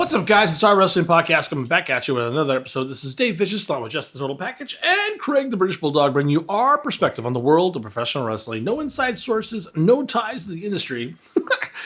What's up, guys? It's our Wrestling Podcast coming back at you with another episode. This is Dave Vicious, along with Just the Total Package, and Craig, the British Bulldog, bringing you our perspective on the world of professional wrestling. No inside sources, no ties to the industry,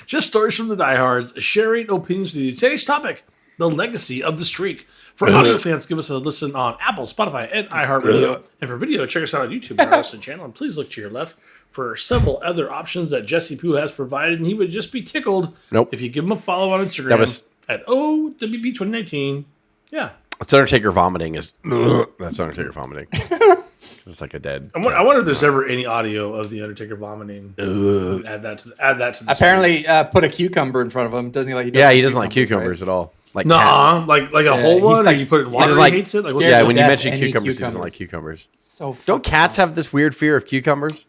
just stories from the diehards, sharing opinions with you. Today's topic, the legacy of the streak. For audio fans, give us a listen on Apple, Spotify, and iHeartRadio. And for video, check us out on YouTube and our wrestling channel. And please look to your left for several other options that Jesse Poo has provided. And he would just be tickled if you give him a follow on Instagram. At O.W.P 2019. Yeah. It's Undertaker vomiting. That's Undertaker vomiting. It's like a dead. I wonder if there's ever any audio of the Undertaker vomiting. Add that to the apparently put a cucumber in front of him. Doesn't he like? He doesn't like cucumbers at all. Like like a whole one. Like, you put it in water. He hates it. Like, when you mention cucumbers, he doesn't like cucumbers. So don't cats have this weird fear of cucumbers?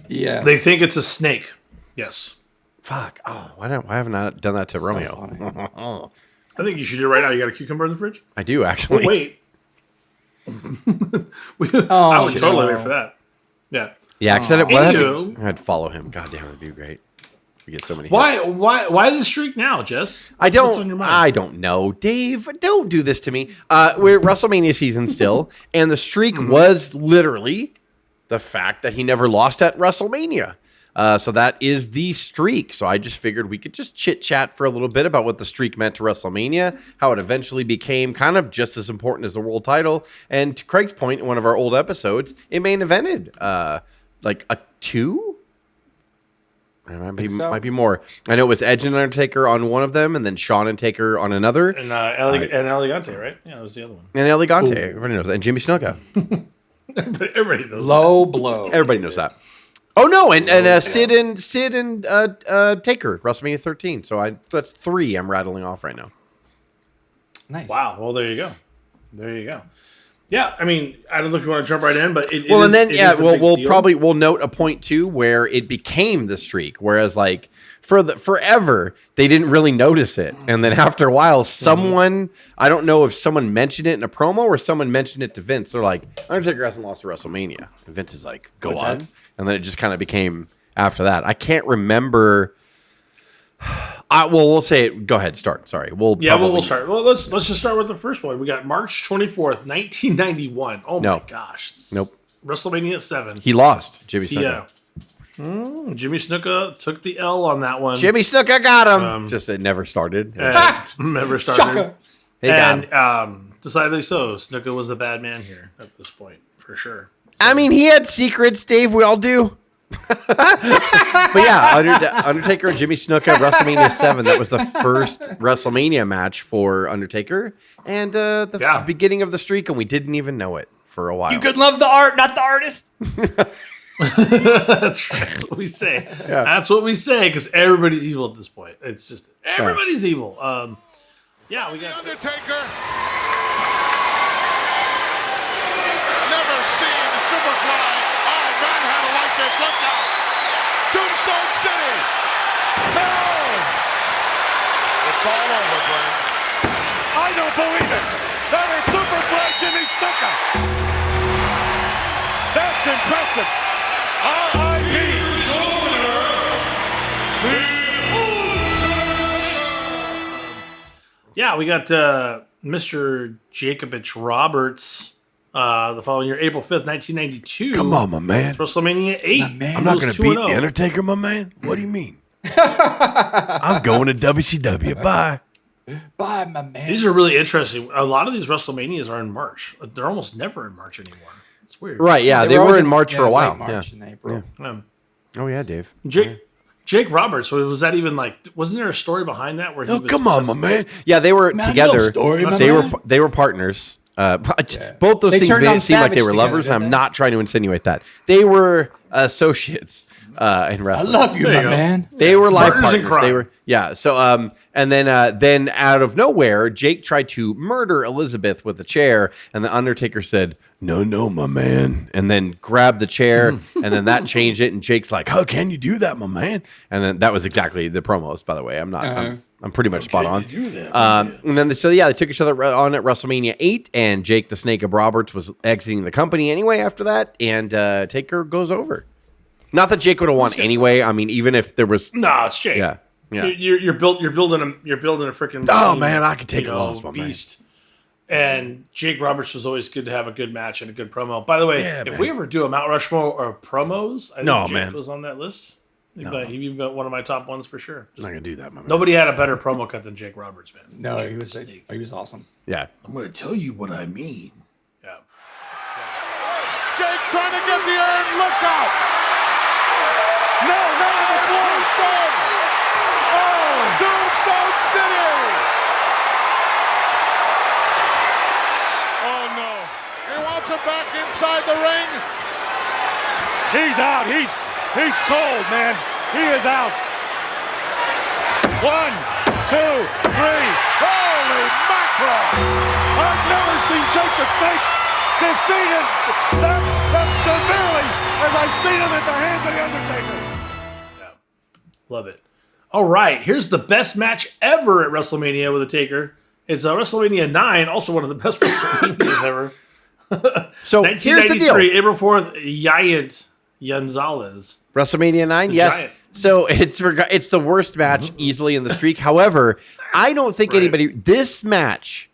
Yeah. They think it's a snake. Yes. Fuck. Oh, why haven't I done that to Romeo? I think you should do it right now. You got a cucumber in the fridge? I do, actually. Wait. I would totally wait for that. Yeah. Yeah, because I'd follow him. God damn, it'd be great. We get so many. Why the streak now, Jess? I don't know, Dave. Don't do this to me. We're WrestleMania season still, and the streak was literally the fact that he never lost at WrestleMania. So that is the streak. So I just figured we could just chit-chat for a little bit about what the streak meant to WrestleMania, how it eventually became kind of just as important as the world title. And to Craig's point, in one of our old episodes, it main evented like a 2? It might be more. I know it was Edge and Undertaker on one of them, and then Shawn and Taker on another. And Elegante, right? Yeah, that was the other one. And Elegante, everybody knows that. And Jimmy Snuka. Everybody knows Low blow. Everybody knows that. Oh no, and Sid and Taker, WrestleMania 13. So that's 3 I'm rattling off right now. Nice. Wow. Well, there you go. Yeah, I mean, I don't know if you want to jump right in, but we'll note a point too where it became the streak. Whereas like forever they didn't really notice it, and then after a while, someone I don't know if someone mentioned it in a promo or someone mentioned it to Vince. They're like, Undertaker hasn't lost to WrestleMania, and Vince is like, go What's on. That? And then it just kind of became after that. I can't remember. We'll say it. Go ahead, start. Sorry. We'll start. Well, let's just start with the first one. We got March 24th, 1991. Oh my gosh. Nope. WrestleMania 7. He lost. Jimmy Snuka. Yeah. Jimmy Snuka took the L on that one. Jimmy Snuka got him. Just it never started. Never started. Shaka. Decidedly so. Snuka was the bad man here at this point, for sure. So. I mean, he had secrets, Dave. We all do. But yeah, Undertaker and Jimmy Snuka, WrestleMania 7. That was the first WrestleMania match for Undertaker, and the beginning of the streak, and we didn't even know it for a while. You could love the art, not the artist. That's right. That's what we say. Yeah. That's what we say because everybody's evil at this point. It's just everybody's evil. We got the Undertaker. Never seen Superfly. Oh man, how to like this? Look out! Tombstone City. No, it's all over, Brian. I don't believe it. That is Superfly Jimmy Snuka. That's impressive. We got Mr. Jacobich Roberts the following year, April 5th, 1992. Come on, my man. WrestleMania 8. I'm not going to beat The Undertaker, my man. What do you mean? I'm going to WCW. Bye. Bye, my man. These are really interesting. A lot of these WrestleManias are in March. They're almost never in March anymore. It's weird. Right, yeah. They were in March for a while. March and April. Yeah. Oh, yeah, Dave. Jake Roberts, was that even like, wasn't there a story behind that? Where he was come on, my man. Yeah, they were together. They were partners. Both those things seem like they were lovers. I'm not trying to insinuate that. They were associates in wrestling. I love you, my man. They were life partners. They were, So, and then out of nowhere, Jake tried to murder Elizabeth with a chair, and the Undertaker said, "No, my man," and then grabbed the chair, and then that changed it. And Jake's like, "How can you do that, my man?" And then that was exactly the promos. By the way, I'm pretty much spot on. And then they took each other on at WrestleMania 8, and Jake the Snake of Roberts was exiting the company anyway after that, and Taker goes over. Not that Jake would have won anyway. I mean, even if there was... No, it's Jake. Yeah. Yeah. You're building a freaking Oh, machine, man, I could take a loss, my man. beast. And Jake Roberts was always good to have a good match and a good promo. By the way, Yeah, if man. we ever do a Mount Rushmore or promos, I think No, Jake man. was on that list. No. He'd be one of my top ones for sure. I'm not gonna do that, my man. Nobody had a better promo cut than Jake Roberts, man. No, Jake he was awesome. Yeah. I'm going to tell you what I mean. Yeah. Jake trying to get the earn. Look out. No, the Tombstone. Oh, Tombstone City. Oh, no. He wants him back inside the ring. He's out. He's cold, man. He is out. 1, 2, 3. Holy mackerel. I've never seen Jake the Snake defeated that severely as I've seen him at the hands of the Undertaker. Love it. All right. Here's the best match ever at WrestleMania with a Taker. It's WrestleMania 9, also one of the best WrestleManias ever. So here's the deal. 1993, April 4th, Giant Gonzalez. WrestleMania 9, The yes. Giant. So it's the worst match easily in the streak. However, I don't think this match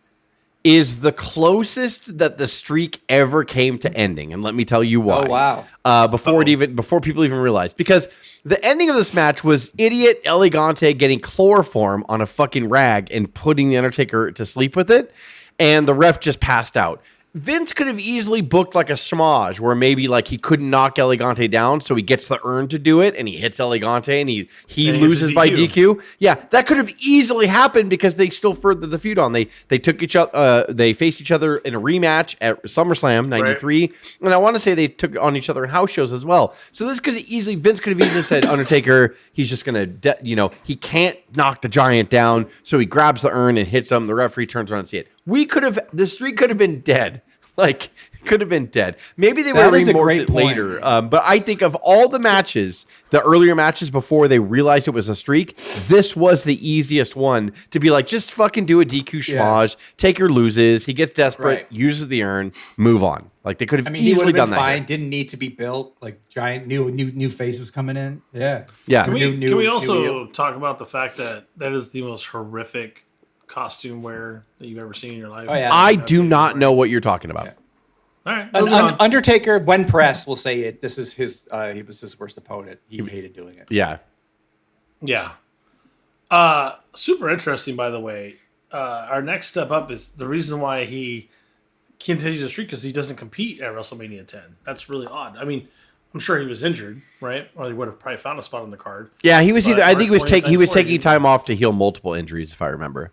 is the closest that the streak ever came to ending, and let me tell you why. Oh, wow. Before people even realized, because the ending of this match was idiot Elegante getting chloroform on a fucking rag and putting the Undertaker to sleep with it, and the ref just passed out. Vince could have easily booked like a schmage where maybe like he couldn't knock Elegante down, so he gets the urn to do it, and he hits Elegante, and he loses by DQ. Yeah, that could have easily happened because they still furthered the feud on. They took each other, they faced each other in a rematch at SummerSlam '93, and I want to say they took on each other in house shows as well. So this could have easily Vince could have easily said Undertaker, he's just gonna he can't knock the Giant down, so he grabs the urn and hits him. The referee turns around and see it. The streak could have been dead. Like, could have been dead. Maybe they would have remorphed it later. But I think of all the matches, the earlier matches before they realized it was a streak, this was the easiest one to be like, just fucking do a DQ schmage. Taker loses. He gets desperate, uses the urn, move on. Like, they could have easily done that. Fine. Didn't need to be built. Like, Giant new face was coming in. Yeah. Yeah. Can we also talk about the fact that is the most horrific costume wear that you've ever seen in your life? Oh, yeah. I do not know what you're talking about. Yeah. All right. Undertaker, when pressed, will say it. This is his. He was his worst opponent. He hated doing it. Yeah. Yeah. Super interesting, by the way. Our next step up is the reason why he continues the streak because he doesn't compete at WrestleMania 10. That's really odd. I mean, I'm sure he was injured, right? Or he would have probably found a spot on the card. Yeah, he was I think he was taking he time off to heal multiple injuries, if I remember.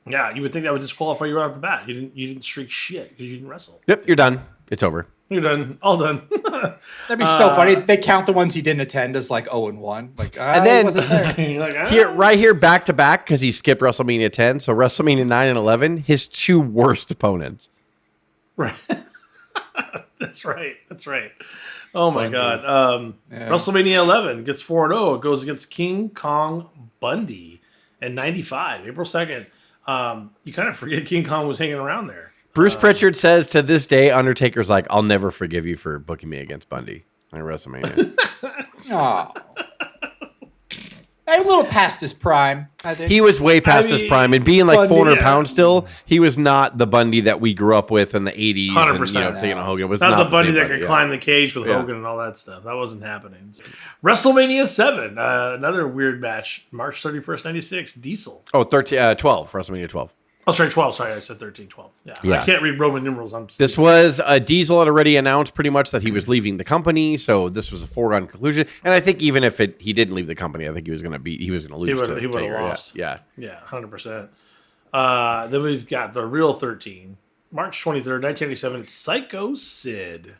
Yeah, you would think that would disqualify you right off the bat. You didn't streak shit because you didn't wrestle. Yep, you're done. It's over. You're done. All done. That'd be so funny. They count the ones he didn't attend as like 0-1. Like, and then he wasn't there. You're like, here back to back because he skipped WrestleMania 10. So WrestleMania 9 and 11, his two worst opponents. Right. That's right. Oh my God. WrestleMania 11 gets 4-0. It goes against King Kong Bundy in 95, April 2nd. You kind of forget King Kong was hanging around there. Bruce Pritchard says to this day, Undertaker's like, I'll never forgive you for booking me against Bundy at WrestleMania. Oh. A little past his prime, I think. He was way past his prime. And being like Bundy, 400 pounds still, he was not the Bundy that we grew up with in the 80s. 100%. And, taking on Hogan. Was not the Bundy same that could climb the cage with Hogan and all that stuff. That wasn't happening. WrestleMania 7, another weird match. March 31st, 96, Diesel. Oh, 12, WrestleMania 12. Oh, sorry, 12. Sorry, I said 13, 12. Yeah. I can't read Roman numerals. This was Diesel had already announced pretty much that he was leaving the company, so this was a foregone conclusion. And I think even if he didn't leave the company, I think he was going to lose. He would have lost. Yeah, 100%. Then we've got the real 13, March 23rd, 1987. It's Psycho Sid.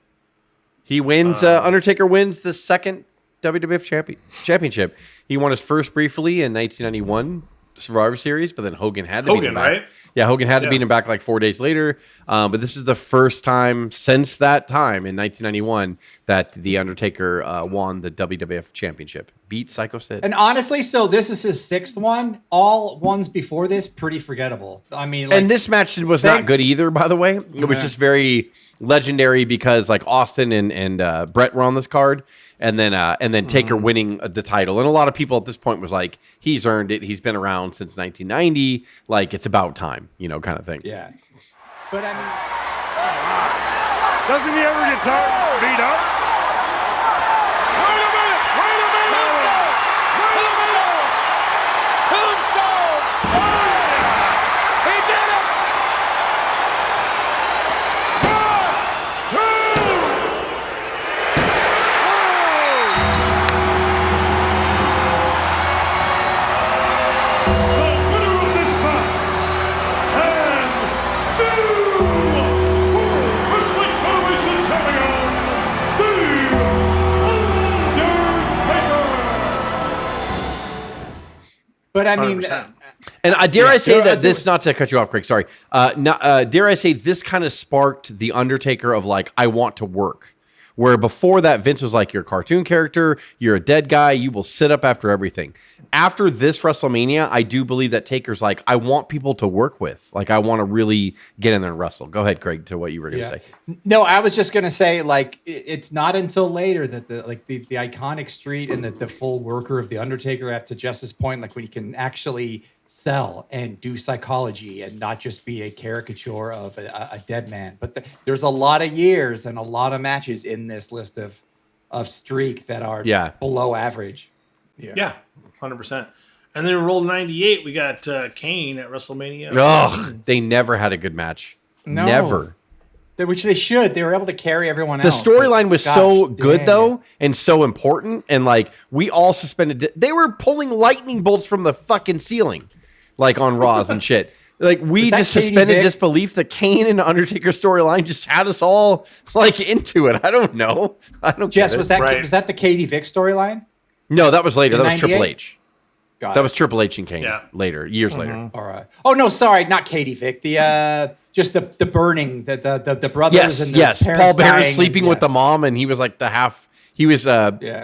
He wins. Undertaker wins the second WWF championship. He won his first briefly in 1991. Survivor Series, but then Hogan had to beat him back. Right? Yeah, Hogan had to beat him back like 4 days later. But this is the first time since that time in 1991 that the Undertaker won the WWF Championship. beat Psycho Sid. And honestly, so this is his 6th one. All ones before this, pretty forgettable. I mean, like, and this match was not good either, by the way. It was just very legendary because like Austin and Brett were on this card, and then Taker winning the title. And a lot of people at this point was like, he's earned it. He's been around since 1990. Like, it's about time, kind of thing. Yeah. But I mean, Doesn't he ever get tired beat up? Wait a minute! Tombstone! He did it! 1, 2, the winner of this match and new World Wrestling Federation champion, The Undertaker. but I mean, 100%. And dare I say that there this, not to cut you off, Craig, sorry. Dare I say this kind of sparked the Undertaker of like, I want to work. Where before that, Vince was like, you're a cartoon character, you're a dead guy, you will sit up after everything. After this WrestleMania, I do believe that Taker's like, I want people to work with. Like, I want to really get in there and wrestle. Go ahead, Craig, to what you were going to say. No, I was just gonna say, like, it's not until later that the iconic street and the full worker of the Undertaker, up to Justice Point, like when you can actually sell and do psychology and not just be a caricature of a dead man. But there's a lot of years and a lot of matches in this list of streak that are below average. Yeah, 100%. And then we rolled 98. We got Kane at WrestleMania. Oh, they never had a good match. No. Never. Which they should. They were able to carry everyone The else. storyline was Gosh, so good, damn. though, and so important. And, like, we all suspended. They were pulling lightning bolts from the fucking ceiling, like, on Raws and shit. Like, we that just Katie suspended Vick? disbelief. The Kane and Undertaker storyline just had us all, like, into it. I don't know. I don't Jess, get it. was that the Katie Vick storyline? No, that was later. In That was Triple 98? H. Got That it. was Triple H and Kane later, years later. All right. Oh no, sorry, not Katie Vick. The just the burning, the brothers and the Yes. parents Paul Bearer dying sleeping and, with the mom, and he was like the half. He was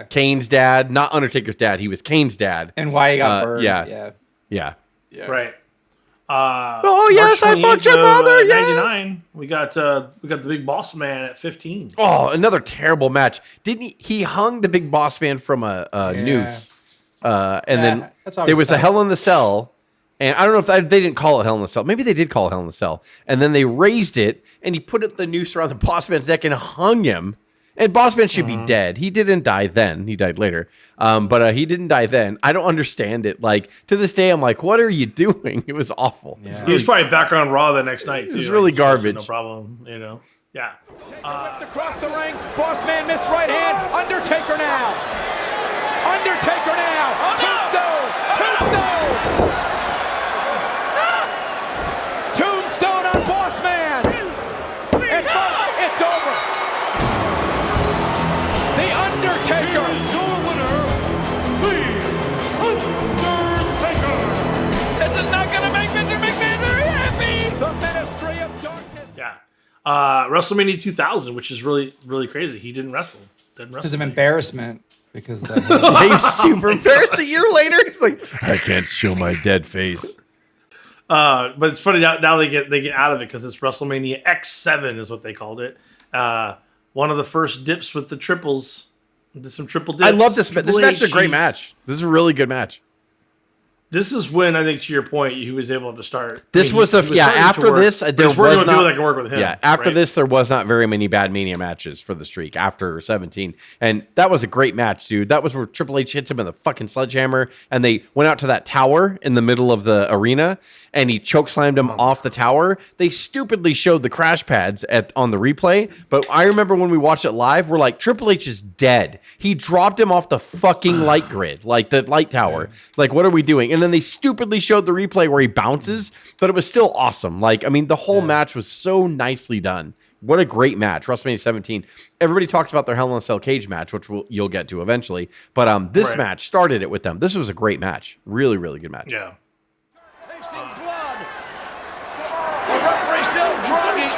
Kane's dad, not Undertaker's dad. He was Kane's dad. and why he got burned. yeah. Yeah. Right. Oh yes, March I fucked 28th your of, mother. Yeah. 99. We got the Big Boss Man at 15. Oh, another terrible match. Didn't he? He hung the Big Boss Man from a noose, and then that's always there was a tough. Hell in the Cell. And I don't know if they didn't call it Hell in the Cell. Maybe they did call it Hell in the Cell. And then they raised it, and he put the noose around the Boss Man's neck and hung him. And Boss Man should be dead. He didn't die then. He died later. But he didn't die then. I don't understand it. Like, to this day, I'm like, what are you doing? It was awful. Yeah. He was probably back on Raw the next night, too. was really garbage. No problem, Yeah. Whipped across the ring. Boss Man missed right hand. Undertaker now. Undertaker now. Tombstone. Tombstone on Boss Man. And folks, it's over. The Undertaker. Here is your winner, The Undertaker. This is not going to make Mr. McMahon very happy. The Ministry of Darkness. Yeah. WrestleMania 2000, which is really, really crazy. He didn't wrestle. Because of embarrassment. Because of the He's super embarrassed a year later. He's like, I can't show my dead face. But it's funny now they get out of it because it's WrestleMania X7 is what they called it. One of the first dips with the triples. Did some triple dips. I love this. This Triple match is a H, great match. This is a really good match. This is when I think, to your point, he was able to start. This was starting to after work, this, but there he's working was with people not. that can work with him. Yeah, after right? this, there was not very many Bad Mania matches for the streak after 17, and that was a great match, dude. That was where Triple H hits him with a fucking sledgehammer, and they went out to that tower in the middle of the arena, and he chokeslammed him off the tower. They stupidly showed the crash pads on the replay, but I remember when we watched it live, we're like, Triple H is dead. He dropped him off the fucking light grid, like the light tower. Like, what are we doing? And then they stupidly showed the replay where he bounces, but it was still awesome. Like, I mean, the whole match was so nicely done. What a great match. WrestleMania 17. Everybody talks about their Hell in a Cell cage match, which you'll get to eventually. But this match started it with them. This was a great match. Really, really good match. Yeah. Tasting blood. The referee still groggy.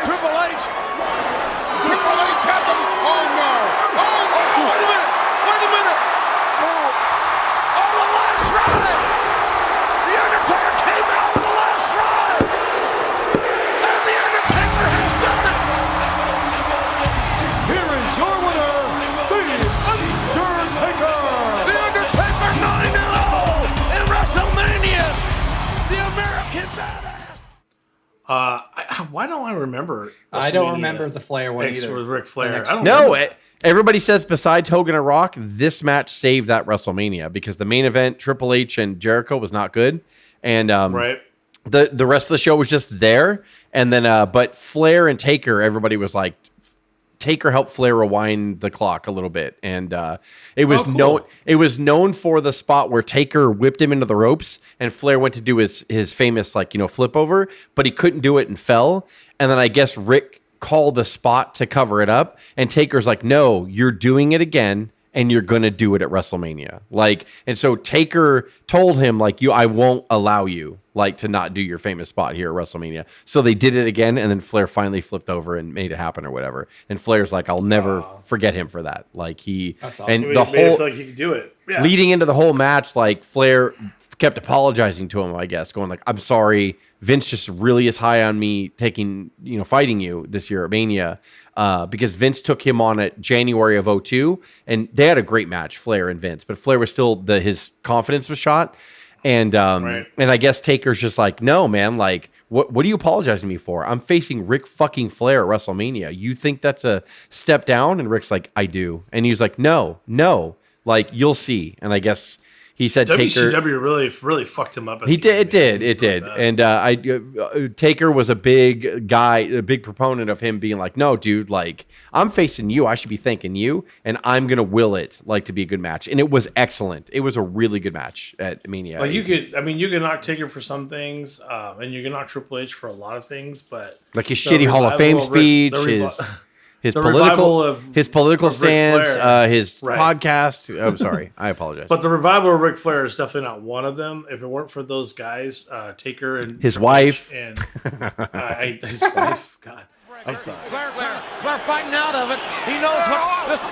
Triple H. Triple H has him. Oh, no. Oh, no. why don't I remember? I don't remember the Flair one X either. with Ric Flair. I don't No, remember. everybody says besides Hogan and Rock, this match saved that WrestleMania because the main event, Triple H and Jericho, was not good, and Right. the rest of the show was just there. And then, but Flair and Taker, everybody was like, Taker helped Flair rewind the clock a little bit, and it was known for the spot where Taker whipped him into the ropes, and Flair went to do his famous flip over, but he couldn't do it and fell. And then I guess Rick called the spot to cover it up, and Taker's like, "No, you're doing it again, and you're gonna do it at WrestleMania." And so Taker told him I won't allow you to not do your famous spot here at WrestleMania. So they did it again, and then Flair finally flipped over and made it happen or whatever. And Flair's like, I'll never forget him for that. That's awesome. And He the made it whole feel like he could do it. Yeah. leading into the whole match, Flair kept apologizing to him, I guess, going I'm sorry. Vince just really is high on me fighting you this year at Mania, because Vince took him on at January of 2002, and they had a great match, Flair and Vince, but Flair was still his confidence was shot. And and I guess Taker's just like, no, man, what are you apologizing to me for? I'm facing Ric fucking Flair at WrestleMania. You think that's a step down? And Rick's like, I do. And he's like, no, you'll see. And I guess he said WCW Taker really fucked him up. It did. And Taker was a big guy, a big proponent of him being like, no, dude, I'm facing you. I should be thanking you, and I'm gonna will it to be a good match. And it was excellent. It was a really good match at Mania. You could knock Taker for some things, and you can knock Triple H for a lot of things, but his shitty Hall of Fame speech, his political stance, his podcast. I'm sorry, I apologize. But the revival of Ric Flair is definitely not one of them. If it weren't for those guys, Taker and his Triple wife H and his wife, God, I'm sorry. Flair fighting out of it. He knows what this.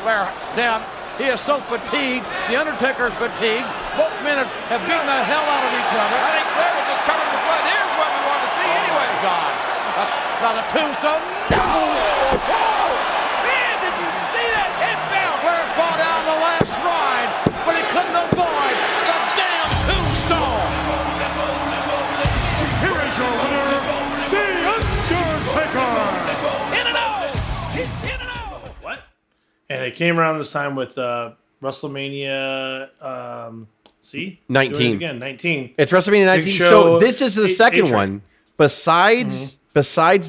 Flair down. He is so fatigued. The Undertaker's fatigued. Both men have beaten the hell out of each other. I think Flair was just covering the blood. Here's what we want to see anyway. God. Now the tombstone. No! Man, did you see that headbound? Flair fought out the last ride, but he couldn't avoid the damn tombstone. Here is your winner, The Undertaker. 10-0. He's 10-0. what? And it came around this time with WrestleMania. 19 again, 19. It's WrestleMania 19. Show, So this is the second A-Train. one. Besides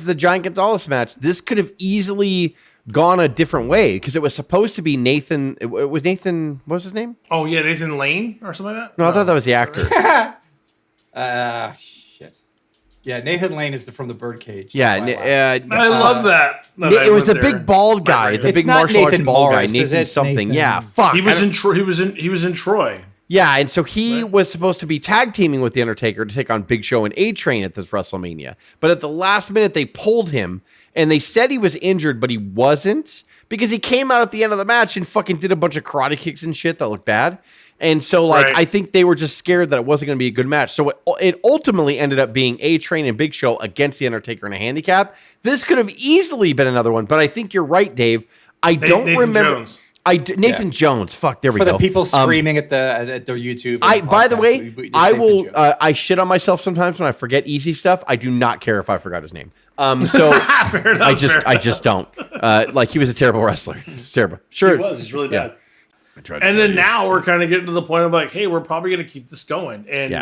the Giant Gonzalez match, this could have easily gone a different way because it was supposed to be Nathan. It was Nathan. What was his name? Oh yeah, Nathan Lane or something like that. No, I thought that was the actor. Shit. Yeah, Nathan Lane is from the Birdcage. Yeah, I love that. it was the big bald guy, the It's big not martial arts Nathan bald Morris, guy, is Nathan it? something. Nathan- Yeah, fuck. He was in Troy. Yeah, and so he was supposed to be tag teaming with The Undertaker to take on Big Show and A-Train at this WrestleMania. But at the last minute, they pulled him, and they said he was injured, but he wasn't, because he came out at the end of the match and fucking did a bunch of karate kicks and shit that looked bad. And so, Right. I think they were just scared that it wasn't going to be a good match. So it ultimately ended up being A-Train and Big Show against The Undertaker in a handicap. This could have easily been another one, but I think you're right, Dave. I don't Nathan remember. Jones. Nathan Jones. Fuck, there we For go. the people screaming at their YouTube. and By the podcast, way, we just I say will. Nathan Jones. I shit on myself sometimes when I forget easy stuff. I do not care if I forgot his name. So Fair enough, I just don't. He was a terrible wrestler. It's terrible. Sure, He was. He's really bad. I tried to And tell then you. now we're kind of getting to the point of hey, we're probably going to keep this going. And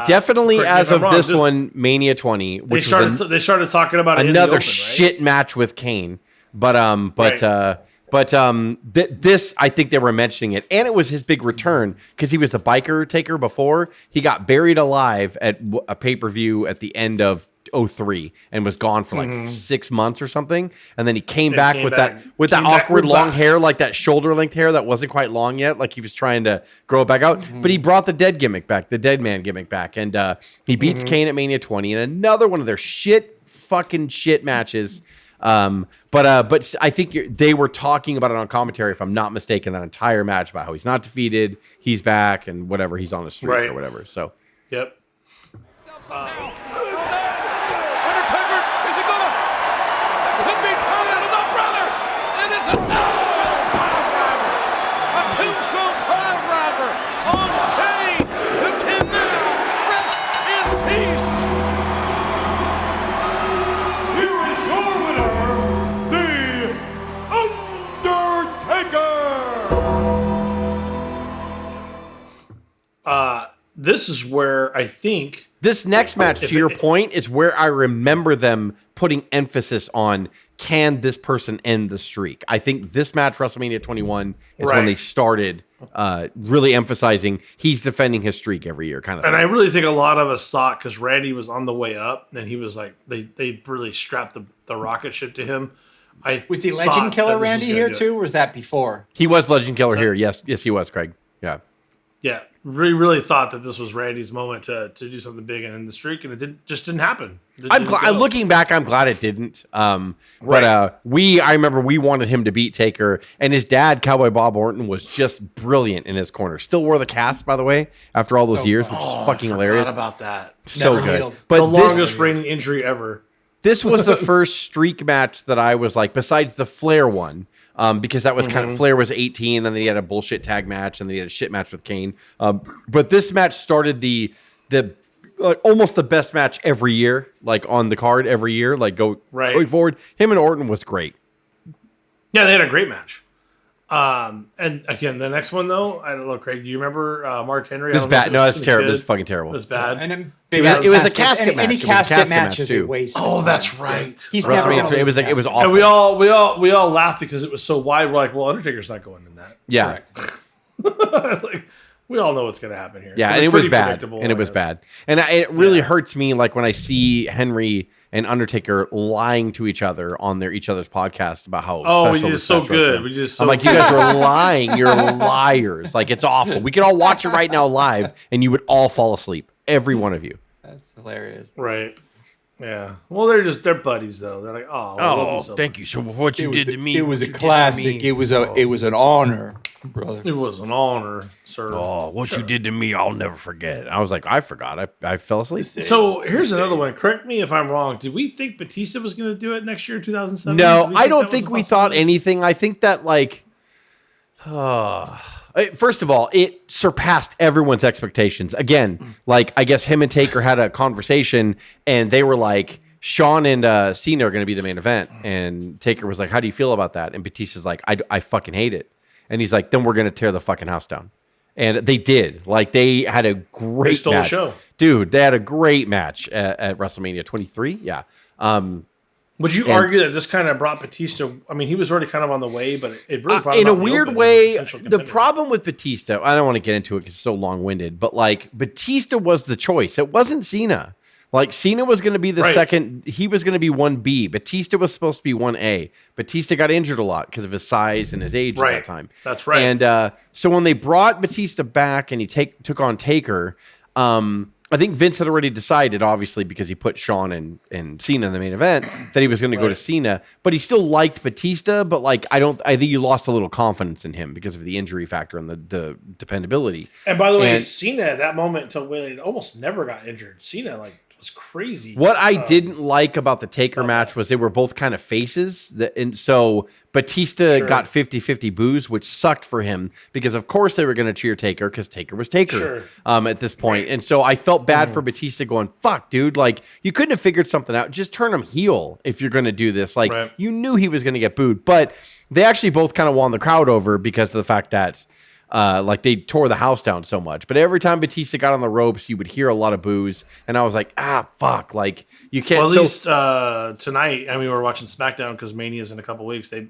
definitely correct me as if I'm of wrong, this just- one, Mania 20, they which started was they started talking about it in the another open, right? shit match with Kane. But Right. this, I think they were mentioning it, and it was his big return because he was the biker taker before. He got buried alive at a pay-per-view at the end of 2003 and was gone for 6 months or something, and then he came back with that awkward long hair, like that shoulder length hair that wasn't quite long yet, like he was trying to grow it back out. But he brought the dead gimmick back, the dead man gimmick back, and he beats Kane at Mania 20 in another one of their fucking shit matches. But I think they were talking about it on commentary, if I'm not mistaken, that entire match about how he's not defeated, he's back, and whatever, he's on the street Right. or whatever. So Yep. Undertaker, is he gonna? It could be time. No, brother. It is a pile driver. A tombstone pile driver on Kane, who can now rest in peace. this is where I think This next match, to your point, is where I remember them putting emphasis on, can this person end the streak? I think this match, WrestleMania 21, is when they started really emphasizing he's defending his streak every year, kind of. And I really think a lot of us saw it because Randy was on the way up, and he was like, they really strapped the rocket ship to him. Was he Legend Killer Randy here too, or was that before? He was Legend Killer here. Yes, he was, Craig. Yeah. Yeah, really thought that this was Randy's moment to do something big and end the streak, and it just didn't happen. Looking back, I'm glad it didn't. But I remember we wanted him to beat Taker, and his dad, Cowboy Bob Orton, was just brilliant in his corner. Still wore the cast, by the way, after all those years, which is fucking hilarious. I forgot about that. So Never good. healed. But The longest reigning injury ever. This was the first streak match that I was like, besides the Flair one. Because that was kind of Flair was 18, and then he had a bullshit tag match, and then he had a shit match with Kane. But this match started the almost the best match every year, like on the card every year, like going forward. Him and Orton was great. Yeah, they had a great match. And again, the next one though, I don't know, Craig. Do you remember Mark Henry? This is bad. No, it's terrible. This is fucking terrible. It was bad. And then It was a casket match. Any It was a casket casket match match, is too. a waste. Oh, of that's time. right. He's never WrestleMania, gonna it was lose like it was that. awful. And we all laughed because it was so wide. We're like, well, Undertaker's not going in that. Yeah. It's like, we all know what's going to happen here. Yeah, and it was pretty bad. predictable, And it I was guess. bad. And it really hurts me, like when I see Henry and Undertaker lying to each other on each other's podcast about how Oh, we special did this so match was. good. We did so I'm like, you guys are lying. You're liars. Like, it's awful. We could all watch it right now live, and you would all fall asleep. Every one of you. That's hilarious. Right. Yeah. Well, they're buddies though. They're like, oh, I love you so much. you so for what you did to me. It was a classic. It was an honor, brother. It was an honor, sir. Oh, what you did to me, I'll never forget. I was like, I forgot. I fell asleep. So here's another one. Correct me if I'm wrong. Did we think Batista was going to do it next year, 2007? No, Did I don't that was think a we thought possibility? anything. I think that, like, first of all, it surpassed everyone's expectations. Again, like, I guess him and Taker had a conversation, and they were like, Shawn and Cena are going to be the main event. And Taker was like, how do you feel about that? And Batista's like, I fucking hate it. And he's like, then we're going to tear the fucking house down. And they did. Like, they had a great They stole match. the show. Dude, they had a great match at WrestleMania 23. Yeah. Would you argue that this kind of brought Batista? I mean, he was already kind of on the way, but it really brought him in a out in the weird open as a way, potential the contender. problem with Batista, I don't want to get into it because it's so long-winded, but like Batista was the choice. It wasn't Cena. Like Cena was going to be the Right. second. He was going to be 1B. Batista was supposed to be 1A. Batista got injured a lot because of his size and his age at Right. that time. That's right. And so when they brought Batista back and he took on Taker, I think Vince had already decided, obviously, because he put Shawn and Cena in the main event, that he was going to go to Cena. But he still liked Batista, but like I think he lost a little confidence in him because of the injury factor and the dependability. And by the way, And- Cena at that moment until Willie almost never got injured. Cena was crazy. What I didn't like about the Taker match was they were both kind of faces. And so Batista got 50-50 boos, which sucked for him because, of course, they were going to cheer Taker because Taker was Taker at this point. And so I felt bad for Batista going, fuck, dude. Like, you couldn't have figured something out. Just turn him heel if you're going to do this. Like, you knew he was going to get booed. But they actually both kind of won the crowd over because of the fact that like they tore the house down so much. But every time Batista got on the ropes, you would hear a lot of boos. And I was like, fuck. Like, you can't. Well, at least tonight, I mean, we're watching SmackDown because Mania's in a couple weeks. They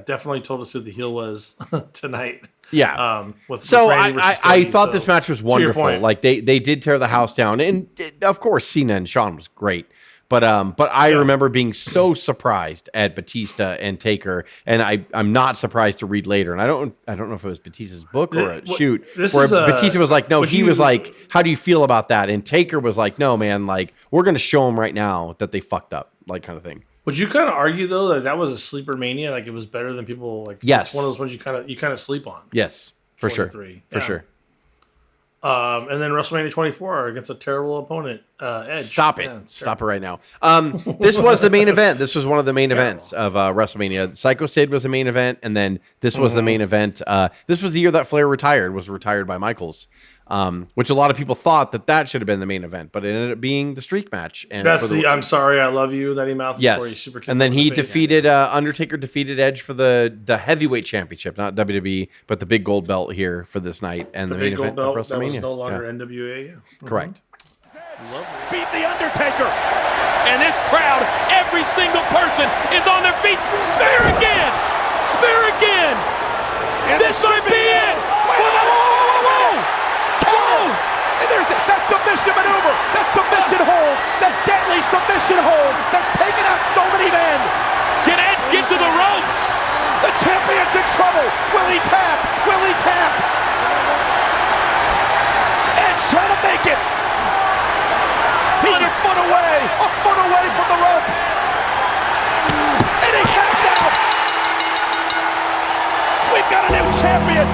definitely told us who the heel was tonight. Yeah. With I Randy versus Cody, thought this match was wonderful. point. Like they did tear the house down. And of course, Cena and Shawn was great. But I remember being so surprised at Batista and Taker, and I'm not surprised to read later. And I don't know if it was Batista's book or a shoot where Batista was like, no, he was like, how do you feel about that? And Taker was like, no, man, like we're gonna show them right now that they fucked up, like kind of thing. Would you kind of argue though that was a sleeper Mania? Like it was better than people like. Yes, it's one of those ones you kind of sleep on. Yes, for sure, 23. for Yeah. sure. And then WrestleMania 24 against a terrible opponent, Edge. Stop it. Yeah, it's Stop it right now. This was the main event. This was one of the main events of WrestleMania. Psycho Sid was the main event, and then this was the main event. This was the year that Flair was retired by Michaels. which a lot of people thought that should have been the main event, but it ended up being the streak match. And That's the "I'm sorry, I love you" that he mouthed before he yes, super kicked and then him in he the face. defeated Undertaker defeated Edge for the heavyweight championship, not WWE, but the big gold belt here for this night and the main big gold event belt of that was WrestleMania. no longer Yeah. NWA. Yeah. Correct. Beat the Undertaker. And this crowd, every single person is on their feet. Spear again. Spear again. This might be it. And there's that submission maneuver, that submission hold, that deadly submission hold that's taken out so many men. Can Edge get to the ropes? The champion's in trouble. Will he tap? Will he tap? Edge trying to make it. He's a foot away from the rope. And he taps out. We've got a new champion.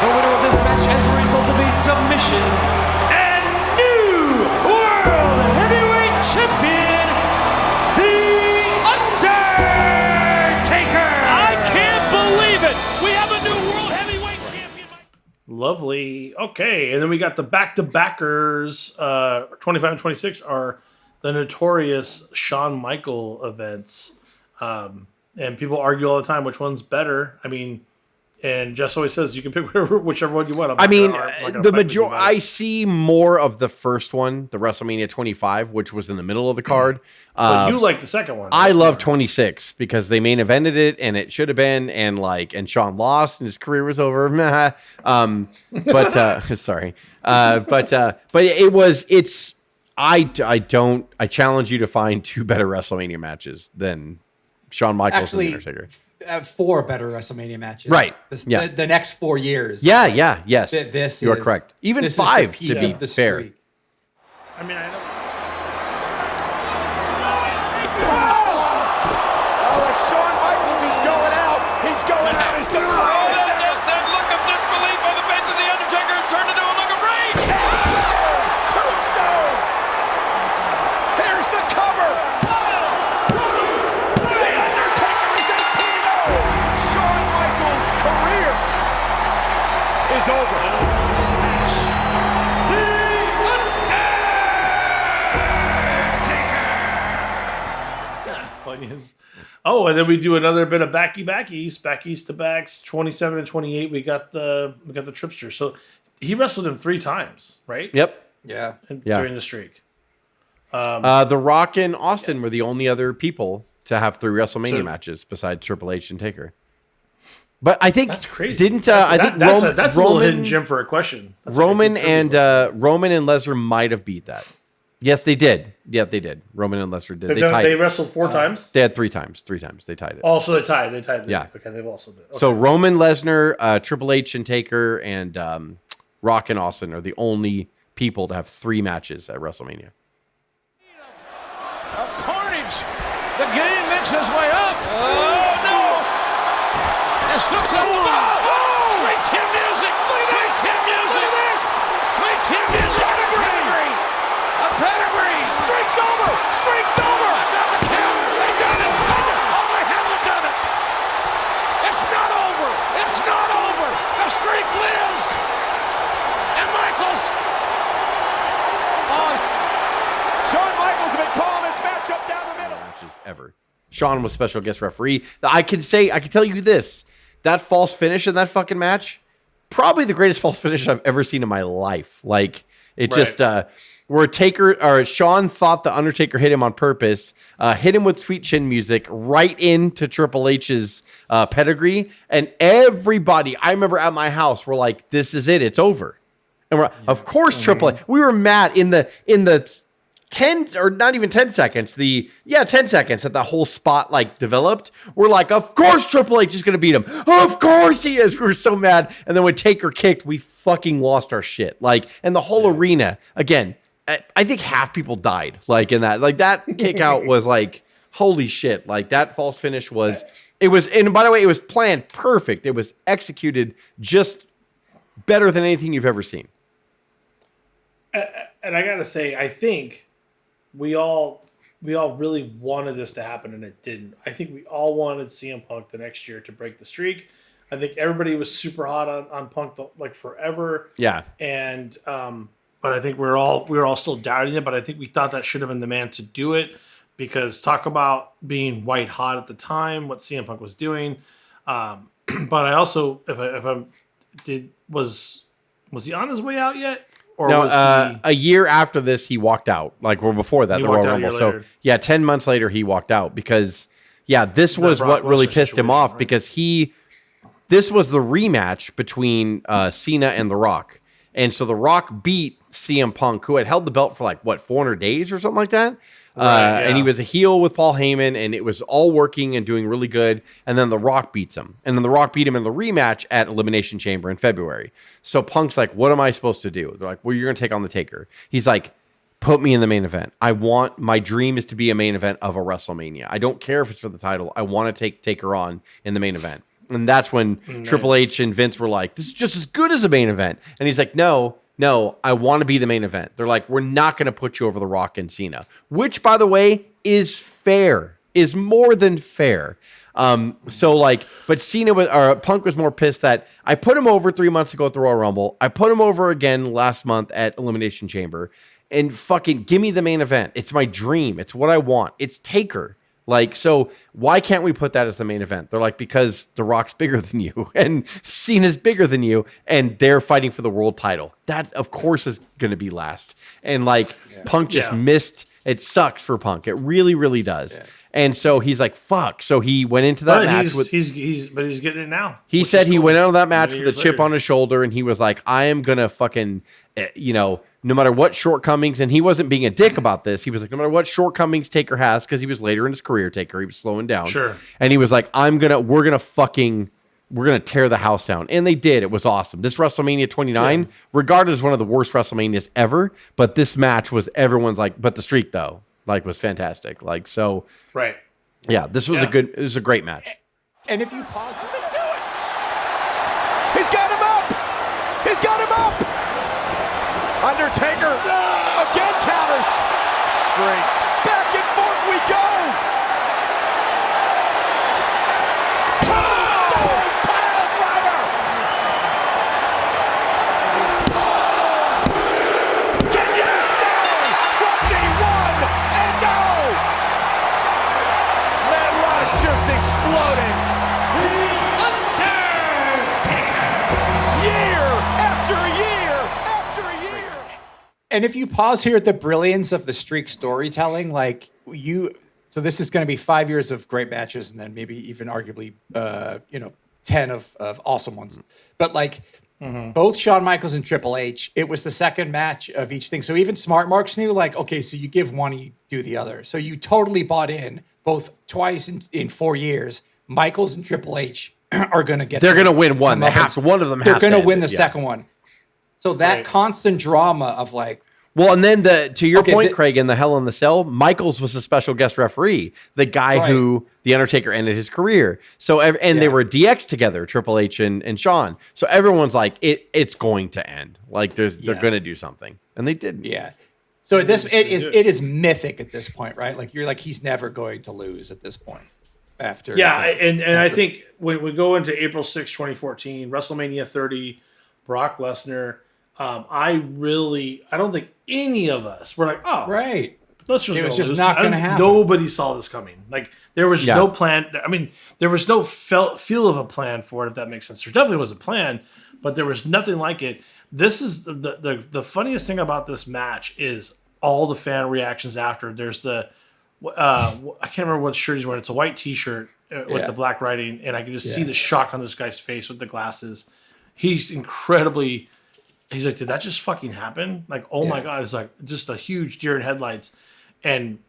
The winner of this match as a result of a submission and new World Heavyweight Champion, The Undertaker! I can't believe it. We have a new World Heavyweight Champion. Lovely. Okay, and then we got the back-to-backers. 25 and 26 are the notorious Shawn Michael events, and people argue all the time which one's better. I mean. And Jess always says you can pick whichever one you want. I see more of the first one, the WrestleMania 25, which was in the middle of the card. But you like the second one. I love 26 because they main evented it, and it should have been, and Shawn lost, and his career was over. Sorry, but I challenge you to find two better WrestleMania matches than Shawn Michaels and The Undertaker. 4 better WrestleMania matches. Right. The next 4 years. Yes. You are correct. Even 5 to be fair. Streak. I mean, I know. Oh, if Shawn Michaels is going out, he's going out as defiant as ever. That look of disbelief on the face of The Undertaker has turned into a look of rage. Tombstone. Here's the cover. The Undertaker is 18-0. Shawn Michaels' career is over. Funyuns. Oh, and then we do another bit of back east to backs. 27 and 28. We got the Tripster. So he wrestled him 3 times, right? Yep. Yeah. During the streak. The Rock and Austin were the only other people to have 3 WrestleMania matches besides Triple H and Taker. But I think that's crazy. Didn't that's a little hidden gem for a question. Roman and Lesnar might have beat that. Yes, they did. Yeah, they did. Roman and Lesnar did. They wrestled 4 times. They had 3 times. 3 times they tied it. Oh, so they tied. They tied. Yeah. Okay, they've also did. Okay. So Roman, Lesnar, Triple H and Taker, and Rock and Austin are the only people to have 3 matches at WrestleMania. A carnage. The game makes his way up. Oh, no. And slips up. Sweet Tim music. Sweet Tim music. Look at this. Sweet Tim music. Pedigree. A pedigree. Streak's over. Streak's over. Now the count. They done it. Oh, they haven't done it. It's not over. It's not over. The streak lives. And Michaels. Oh, Shawn Michaels has been calling this matchup down the middle. Matches ever. Shawn was special guest referee. I can tell you this: that false finish in that fucking match, probably the greatest false finish I've ever seen in my life. Like it just where Shawn thought the Undertaker hit him on purpose, hit him with Sweet Chin music right into Triple H's pedigree, and everybody I remember at my house were like, "This is it, it's over." And of course, Triple H. We were mad in the 10 or not even 10 seconds. 10 seconds that the whole spot developed. We're like, of course Triple H is going to beat him. Of course he is. We were so mad. And then when Taker kicked, we fucking lost our shit. And the whole arena again. I think half people died. In that, that kick out was holy shit. That false finish was. It was, and by the way, it was planned perfect. It was executed just better than anything you've ever seen. And I gotta say, I think we all really wanted this to happen, and it didn't. I think we all wanted CM Punk the next year to break the streak. I think everybody was super hot on Punk like forever. Yeah. And but I think we were all still doubting it. But I think we thought that should have been the man to do it, because talk about being white hot at the time, what CM Punk was doing. But I also, was he on his way out yet? Or No, was a year after this, he walked out. Like, or before that, He the walked Royal out a year Rumble. So, later. yeah, 10 months later, he walked out because, this was Brock what really Lesnar pissed him situation, off right? because this was the rematch between Cena and The Rock. And so The Rock beat CM Punk, who had held the belt for 400 days or something like that. Right, And he was a heel with Paul Heyman, and it was all working and doing really good. And then The Rock beats him. And then The Rock beat him in the rematch at Elimination Chamber in February. So Punk's like, what am I supposed to do? They're like, well, you're going to take on The Taker. He's like, put me in the main event. My dream is to be a main event of a WrestleMania. I don't care if it's for the title. I want to take Taker on in the main event. And that's when Triple H and Vince were like, this is just as good as a main event. And he's like, no, I want to be the main event. They're like, we're not going to put you over The Rock and Cena, which, by the way, is fair, is more than fair. But Punk was more pissed that I put him over 3 months ago at the Royal Rumble. I put him over again last month at Elimination Chamber, and fucking give me the main event. It's my dream. It's what I want. It's Taker. So why can't we put that as the main event? They're like, because The Rock's bigger than you and Cena's bigger than you, and they're fighting for the world title. That, of course, is going to be last. And Punk just missed. It sucks for Punk. It really, really does. Yeah. And so he's like, fuck. So he went into that match but he's getting it now. He said he went out of that match with a chip on his shoulder, and he was like, I am going to fucking, no matter what shortcomings, and he wasn't being a dick about this. He was like, no matter what shortcomings Taker has, because he was later in his career, Taker, he was slowing down. Sure. And he was like, we're gonna tear the house down. And they did. It was awesome. This WrestleMania 29, regarded as one of the worst WrestleManias ever, but this match was everyone's but the streak though, was fantastic. Right. Yeah, this was it was a great match. And if you pause, He's got him up! He's got him up! Undertaker again counters. Straight. Back and forth we go! Tombstone pile driver! Can you say 21 and 0? Man, life just exploded. Year after year after year. and if you pause here at the brilliance of the streak storytelling, so this is going to be 5 years of great matches, and then maybe even arguably, 10 of awesome ones. But both Shawn Michaels and Triple H, it was the second match of each thing. So even Smart Marks knew, okay, so you give one, you do the other. So you totally bought in both twice in 4 years. Michaels and Triple H are going to get. They're going to win one. One of them. They're going to win the second one. So that constant drama of well, and then to your point, Craig, in the Hell in the Cell, Michaels was a special guest referee, the guy who the Undertaker ended his career. So they were DX together, Triple H and Shawn. So everyone's like, it's going to end. They're going to do something, and they did. Yeah. So it is mythic at this point, right? You're he's never going to lose at this point. After I think when we go into April 6, 2014, WrestleMania 30, Brock Lesnar. I don't think any of us were like, oh, right. Lesnar's it was just not going to happen. Nobody saw this coming. There was no plan. I mean, there was no feel of a plan for it, if that makes sense. There definitely was a plan, but there was nothing like it. This is the funniest thing about this match is all the fan reactions after. There's I can't remember what shirt he's wearing. It's a white T-shirt with the black writing, and I can just see the shock on this guy's face with the glasses. He's incredibly. He's like, did that just fucking happen? Oh my God. It's just a huge deer in headlights. And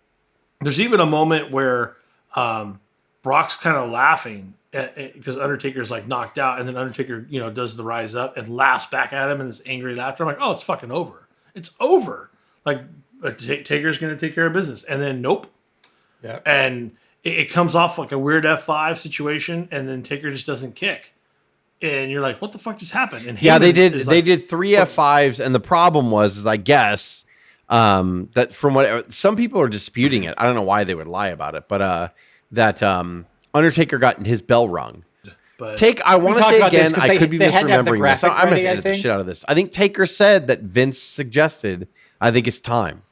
there's even a moment where Brock's kind of laughing because Undertaker's knocked out. And then Undertaker, does the rise up and laughs back at him in this angry laughter. I'm like, oh, it's fucking over. It's over. Taker's going to take care of business. And then nope. Yeah. And it comes off like a weird F5 situation. And then Taker just doesn't kick. And you're like, what the fuck just happened? And they did 3 F5s, and the problem was, I guess, that from what some people are disputing it. I don't know why they would lie about it, but that Undertaker got his bell rung, But I want to say again, I could be they had to have the misremembering this. I'm graphic going ready, to I edit the think. shit out of this. I think Taker said that Vince suggested, I think it's time.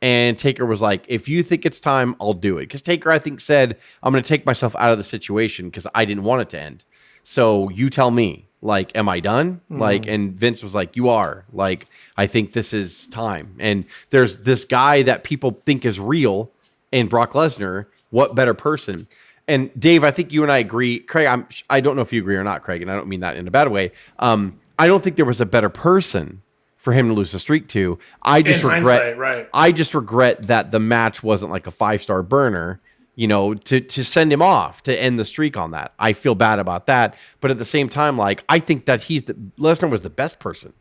And Taker was like, if you think it's time, I'll do it. Because Taker, I think, said, I'm going to take myself out of the situation because I didn't want it to end. So you tell me, like, am I done? Like, and Vince was like, you are. Like, I think this is time. And there's this guy that people think is real in Brock Lesnar. What better person? And Dave, I think you and I agree. Craig, I don't know if you agree or not, Craig, and I don't mean that in a bad way. I don't think there was a better person for him to lose the streak to. I just regret that the match wasn't like a 5-star burner, to send him off to end the streak on that. I feel bad about that, but at the same time, like, I think that Lesnar was the best person.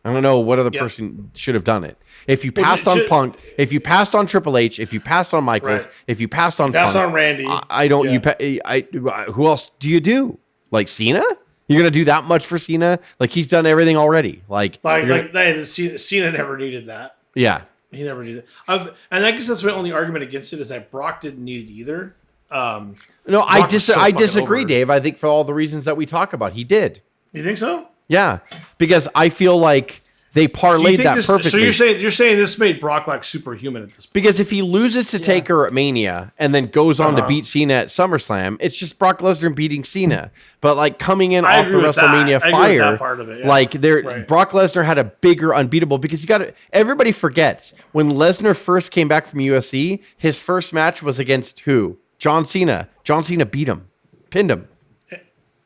I don't know what other person should have done it. If you passed on Punk, if you passed on Triple H, if you passed on Michaels, if you passed on Punk, on Randy, who else do you do? Like Cena? You're gonna do that much for Cena? Like, he's done everything already. Cena never needed that. Yeah, he never needed it. And I guess that's my only argument against it is that Brock didn't need it either. No, I disagree, Dave. I think for all the reasons that we talk about, he did. You think so? Yeah, because I feel like they parlayed that perfectly. So you're saying this made Brock like superhuman at this point? Because if he loses to Taker at Mania and then goes on to beat Cena at SummerSlam, it's just Brock Lesnar beating Cena. But like coming in off the WrestleMania fire, part of it, Brock Lesnar had a bigger unbeatable because everybody forgets when Lesnar first came back from UFC, his first match was against who? John Cena. John Cena beat him, pinned him.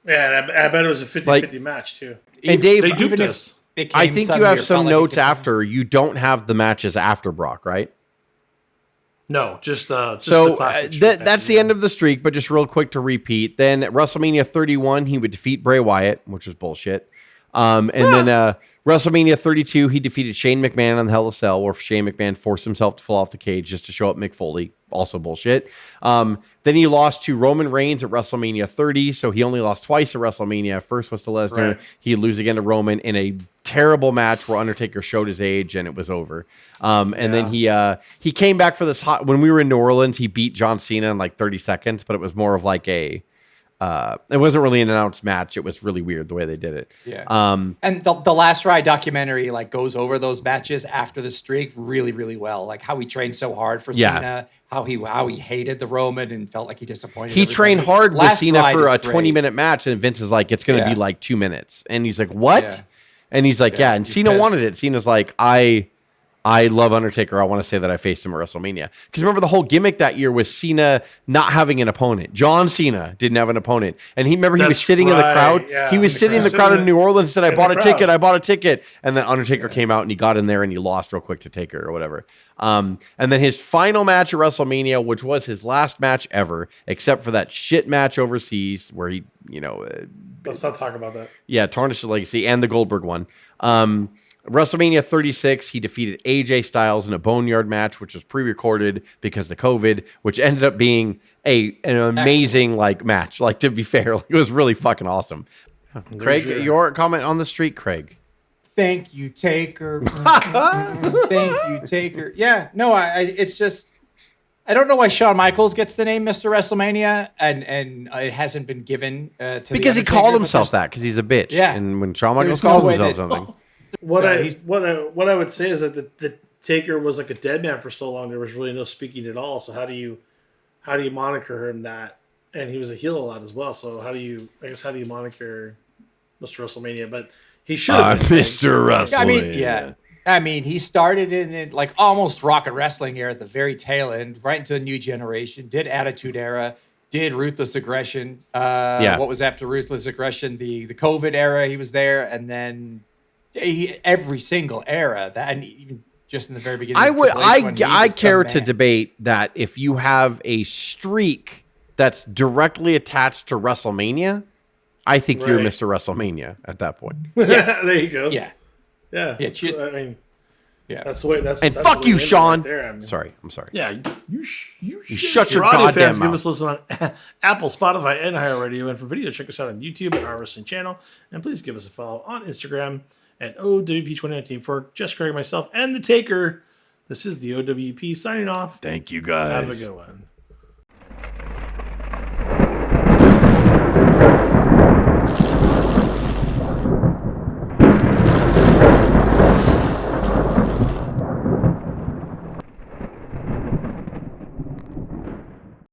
Yeah, I bet it was a 50-50 match too. And Dave, they duped us. I think you have some notes after. You don't have the matches after Brock, right? No, just the classic that's the end of the streak. But just real quick to repeat, then at WrestleMania 31, he would defeat Bray Wyatt, which was bullshit. And then WrestleMania 32, he defeated Shane McMahon on the Hell in a Cell, where Shane McMahon forced himself to fall off the cage just to show up Mick Foley. Also bullshit. Then he lost to Roman Reigns at WrestleMania 30, so he only lost twice at WrestleMania. First was to Lesnar. Right. He'd lose again to Roman in a terrible match where Undertaker showed his age and it was over. And then he came back for this when we were in New Orleans, he beat John Cena in like 30 seconds, but it was more of like it wasn't really an announced match. It was really weird the way they did it. Yeah. And the Last Ride documentary like goes over those matches after the streak really, really well. Like how he trained so hard for Cena, how he hated the Roman and felt like he disappointed. He trained hard with Cena for a 20-minute match, and Vince is like, it's going to be like 2 minutes, and he's like, what? Yeah. And he's like, and Cena wanted it. Cena's like, I love Undertaker. I want to say that I faced him at WrestleMania. Because remember, the whole gimmick that year was Cena not having an opponent. John Cena didn't have an opponent. And he was sitting in the crowd. Yeah, he was sitting in the crowd in New Orleans and said, I bought a ticket. And then Undertaker came out and he got in there and he lost real quick to Taker or whatever. And then his final match at WrestleMania, which was his last match ever, except for that shit match overseas where he, let's not talk about that. Yeah, tarnished his legacy, and the Goldberg one. WrestleMania 36, he defeated AJ Styles in a Boneyard match, which was pre-recorded because of COVID, which ended up being an amazing match. Like, to be fair, it was really fucking awesome. Craig, your comment on the streak, Craig. Thank you, Taker. Thank you, Taker. Yeah, no, it's just I don't know why Shawn Michaels gets the name Mr. WrestleMania and it hasn't been given to because he called himself that because he's a bitch. Yeah, and when Shawn Michaels calls himself something. What I would say is that the Taker was like a dead man for so long. There was really no speaking at all. So how do you moniker him that? And he was a heel a lot as well. So how do you moniker Mr. WrestleMania? But he should have been Mr. WrestleMania. I mean, he started in like almost Rocket Wrestling era at the very tail end, right into the new generation. Did Attitude Era. Did Ruthless Aggression. What was after Ruthless Aggression? The COVID era. He was there, and then. Every single era that, and even just in the very beginning. I care to debate that if you have a streak that's directly attached to WrestleMania, I think you're Mr. WrestleMania at that point. Yeah, there you go. Yeah. I mean, that's the way. That's fuck you, Sean. Right there, sorry, I'm sorry. Yeah, you shut your goddamn mouth. Give us a listen on Apple, Spotify, and iHeartRadio. And for video, check us out on YouTube at our wrestling channel, and please give us a follow on Instagram at O.W.P 2019 for just Craig, myself, and the Taker. This is the O.W.P signing off. Thank you, guys. Have a good one.